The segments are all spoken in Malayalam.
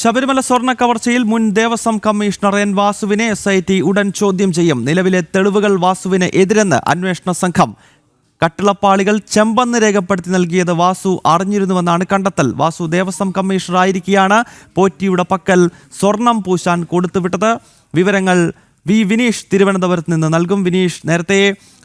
ശബരിമല സ്വർണ്ണ കവർച്ചയിൽ മുൻ ദേവസ്വം കമ്മീഷണർ എൻ വാസുവിനെ SIT ഉടൻ ചോദ്യം ചെയ്യും. നിലവിലെ തെളിവുകൾ വാസുവിന് എതിരെന്ന് അന്വേഷണ സംഘം. കട്ടിളപ്പാളികൾ ചെമ്പെന്ന് രേഖപ്പെടുത്തി നൽകിയത് വാസു അറിഞ്ഞിരുന്നുവെന്നാണ് കണ്ടെത്തൽ. വാസു ദേവസ്വം കമ്മീഷണർ ആയിരിക്കെയാണ് പോറ്റിയുടെ പക്കൽ സ്വർണം പൂശാൻ കൊടുത്തുവിട്ടത്. വിവരങ്ങൾ വിനീഷ് തിരുവനന്തപുരത്ത് നിന്ന് നൽകും. വിനീഷ്, നേരത്തെ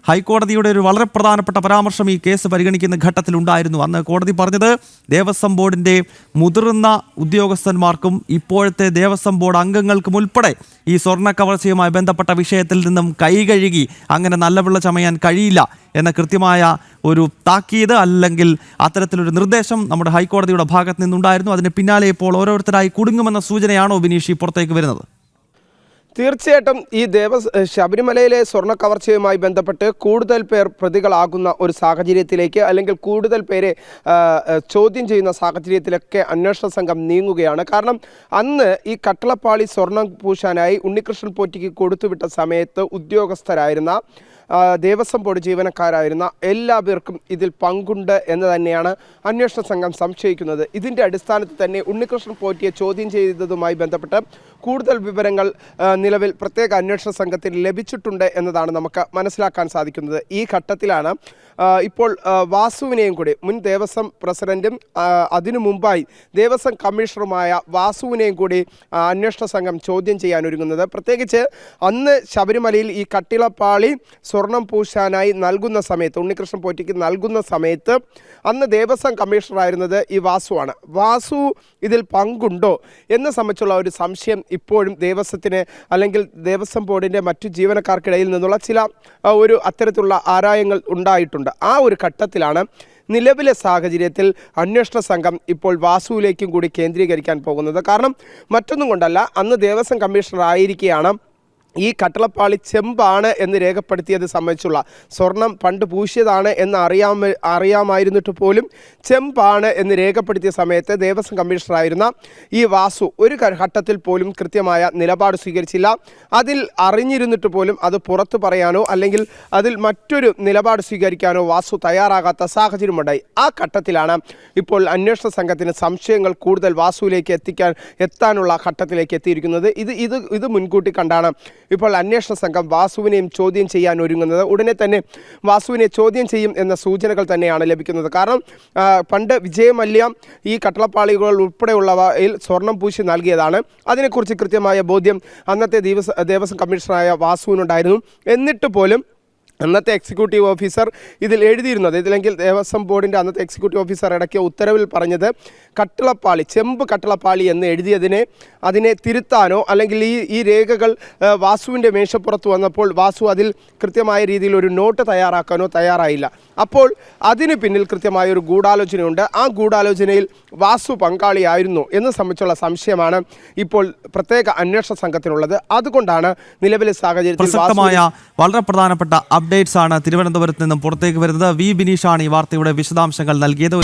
ഹൈക്കോടതിയുടെ ഒരു വളരെ പ്രധാനപ്പെട്ട പരാമർശം ഈ കേസ് പരിഗണിക്കുന്ന ഘട്ടത്തിലുണ്ടായിരുന്നു. അന്ന് കോടതി പറഞ്ഞത് ദേവസ്വം ബോർഡിൻ്റെ മുതിർന്ന ഉദ്യോഗസ്ഥന്മാർക്കും ഇപ്പോഴത്തെ ദേവസ്വം ബോർഡ് അംഗങ്ങൾക്കും ഉൾപ്പെടെ ഈ സ്വർണ്ണ കവർച്ചയുമായി ബന്ധപ്പെട്ട വിഷയത്തിൽ നിന്നും കൈകഴുകി അങ്ങനെ നല്ല ചമയാൻ കഴിയില്ല എന്ന കൃത്യമായ ഒരു താക്കീത് അല്ലെങ്കിൽ അത്തരത്തിലൊരു നിർദ്ദേശം നമ്മുടെ ഹൈക്കോടതിയുടെ ഭാഗത്ത് നിന്നുണ്ടായിരുന്നു. അതിന് പിന്നാലെ ഇപ്പോൾ ഓരോരുത്തരായി കുടുങ്ങുമെന്ന സൂചനയാണോ വിനീഷ് പുറത്തേക്ക് വരുന്നത്? തീർച്ചയായിട്ടും ഈ ശബരിമലയിലെ സ്വർണ്ണ കവർച്ചയുമായി ബന്ധപ്പെട്ട് കൂടുതൽ പേർ പ്രതികളാകുന്ന ഒരു സാഹചര്യത്തിലേക്ക് അല്ലെങ്കിൽ കൂടുതൽ പേരെ ചോദ്യം ചെയ്യുന്ന സാഹചര്യത്തിലൊക്കെ അന്വേഷണ സംഘം നീങ്ങുകയാണ്. കാരണം അന്ന് ഈ കട്ടിളപ്പാളി സ്വർണം പൂശാനായി ഉണ്ണികൃഷ്ണൻ പോറ്റിക്ക് കൊടുത്തുവിട്ട സമയത്ത് ഉദ്യോഗസ്ഥരായിരുന്ന ദേവസ്വം ബോർഡ് ജീവനക്കാരായിരുന്ന എല്ലാ പേർക്കും ഇതിൽ പങ്കുണ്ട് എന്ന് തന്നെയാണ് അന്വേഷണ സംഘം സംശയിക്കുന്നത്. ഇതിൻ്റെ അടിസ്ഥാനത്തിൽ തന്നെ ഉണ്ണികൃഷ്ണൻ പോറ്റിയെ ചോദ്യം ചെയ്തതുമായി ബന്ധപ്പെട്ട് കൂടുതൽ വിവരങ്ങൾ നിലവിൽ പ്രത്യേക അന്വേഷണ സംഘത്തിന് ലഭിച്ചിട്ടുണ്ട് എന്നതാണ് നമുക്ക് മനസ്സിലാക്കാൻ സാധിക്കുന്നത്. ഈ ഘട്ടത്തിലാണ് ഇപ്പോൾ വാസുവിനെയും കൂടി മുൻ ദേവസ്വം പ്രസിഡന്റും അതിനു മുമ്പായി ദേവസ്വം കമ്മീഷണറുമായ വാസുവിനെയും കൂടി അന്വേഷണ സംഘം ചോദ്യം ചെയ്യാനൊരുങ്ങുന്നത്. പ്രത്യേകിച്ച് അന്ന് ശബരിമലയിൽ ഈ കട്ടിളപ്പാളി സ്വർണം പൂശാനായി നൽകുന്ന സമയത്ത് ഉണ്ണികൃഷ്ണൻ പോറ്റിക്ക് നൽകുന്ന സമയത്ത് അന്ന് ദേവസ്വം കമ്മീഷണറായിരുന്നത് ഈ വാസുവാണ്. വാസു ഇതിൽ പങ്കുണ്ടോ എന്നെ സംബന്ധിച്ചുള്ള ഒരു സംശയം ഇപ്പോഴും ദേവസ്വത്തിന് അല്ലെങ്കിൽ ദേവസ്വം ബോർഡിൻ്റെ മറ്റു ജീവനക്കാർക്കിടയിൽ നിന്നുള്ള ചില ഒരു അത്തരത്തിലുള്ള ആരായങ്ങൾ ഉണ്ടായിട്ടുണ്ട്. ആ ഒരു ഘട്ടത്തിലാണ് നിലവിലെ സാഹചര്യത്തിൽ അന്വേഷണ സംഘം ഇപ്പോൾ വാസുവിലേക്കും കൂടി കേന്ദ്രീകരിക്കാൻ പോകുന്നത്. കാരണം മറ്റൊന്നും കൊണ്ടല്ല, അന്ന് ദേവസ്വം കമ്മീഷണർ ആയിരിക്കെയാണ് ഈ കട്ടിളപ്പാളി ചെമ്പാണ് എന്ന് രേഖപ്പെടുത്തിയത് സംബന്ധിച്ചുള്ള സ്വർണം പണ്ട് പൂശിയതാണ് എന്ന് അറിയാമായിരുന്നിട്ട് പോലും ചെമ്പാണ് എന്ന് രേഖപ്പെടുത്തിയ സമയത്ത് ദേവസ്വം കമ്മീഷണറായിരുന്ന ഈ വാസു ഒരു ഘട്ടത്തിൽ പോലും കൃത്യമായ നിലപാട് സ്വീകരിച്ചില്ല. അതിൽ അറിഞ്ഞിരുന്നിട്ട് പോലും അത് പുറത്തു പറയാനോ അല്ലെങ്കിൽ അതിൽ മറ്റൊരു നിലപാട് സ്വീകരിക്കാനോ വാസു തയ്യാറാകാത്ത സാഹചര്യമുണ്ടായി. ആ ഘട്ടത്തിലാണ് ഇപ്പോൾ അന്വേഷണ സംഘത്തിന് സംശയങ്ങൾ കൂടുതൽ വാസുവിലേക്ക് എത്താനുള്ള ഘട്ടത്തിലേക്ക് എത്തിയിരിക്കുന്നത്. ഇത് മുൻകൂട്ടി കണ്ടാണ് ഇപ്പോൾ അന്വേഷണ സംഘം വാസുവിനെയും ചോദ്യം ചെയ്യാൻ ഒരുങ്ങുന്നത്. ഉടനെ തന്നെ വാസുവിനെ ചോദ്യം ചെയ്യും എന്ന സൂചനകൾ തന്നെയാണ് ലഭിക്കുന്നത്. കാരണം പണ്ട് വിജയമല്യ ഈ കട്ടിളപ്പാളികൾ ഉൾപ്പെടെയുള്ളവയിൽ സ്വർണം പൂശി നൽകിയതാണ്. അതിനെക്കുറിച്ച് കൃത്യമായ ബോധ്യം അന്നത്തെ ദേവസ്വം കമ്മീഷണറായ വാസുവിനുണ്ടായിരുന്നു. എന്നിട്ട് പോലും അന്നത്തെ എക്സിക്യൂട്ടീവ് ഓഫീസർ ഇതിൽ എഴുതിയിരുന്നത്, ഇതിലെങ്കിൽ ദേവസ്വം ബോർഡിൻ്റെ അന്നത്തെ എക്സിക്യൂട്ടീവ് ഓഫീസർ ഇടയ്ക്ക് ഉത്തരവിൽ പറഞ്ഞത് കട്ടിളപ്പാളി ചെമ്പ് കട്ടിളപ്പാളി എന്ന് അതിനെ തിരുത്താനോ അല്ലെങ്കിൽ ഈ രേഖകൾ വാസുവിൻ്റെ മേശപ്പുറത്ത് വന്നപ്പോൾ വാസു അതിൽ കൃത്യമായ രീതിയിൽ ഒരു നോട്ട് തയ്യാറാക്കാനോ തയ്യാറായില്ല. അപ്പോൾ അതിന് പിന്നിൽ കൃത്യമായ ഒരു ഗൂഢാലോചനയുണ്ട്. ആ ഗൂഢാലോചനയിൽ വാസു പങ്കാളിയായിരുന്നു എന്ന് സംബന്ധിച്ചുള്ള സംശയമാണ് ഇപ്പോൾ പ്രത്യേക അന്വേഷണ സംഘത്തിനുള്ളത്. അതുകൊണ്ടാണ് നിലവിലെ സാഹചര്യത്തിൽ വളരെ പ്രധാനപ്പെട്ട അപ്ഡേറ്റ്സ് ആണ് തിരുവനന്തപുരത്ത് നിന്നും പുറത്തേക്ക് വരുന്നത്. ബിനീഷാണ് ഈ വാർത്തയുടെ വിശദാംശങ്ങൾ നൽകിയത്.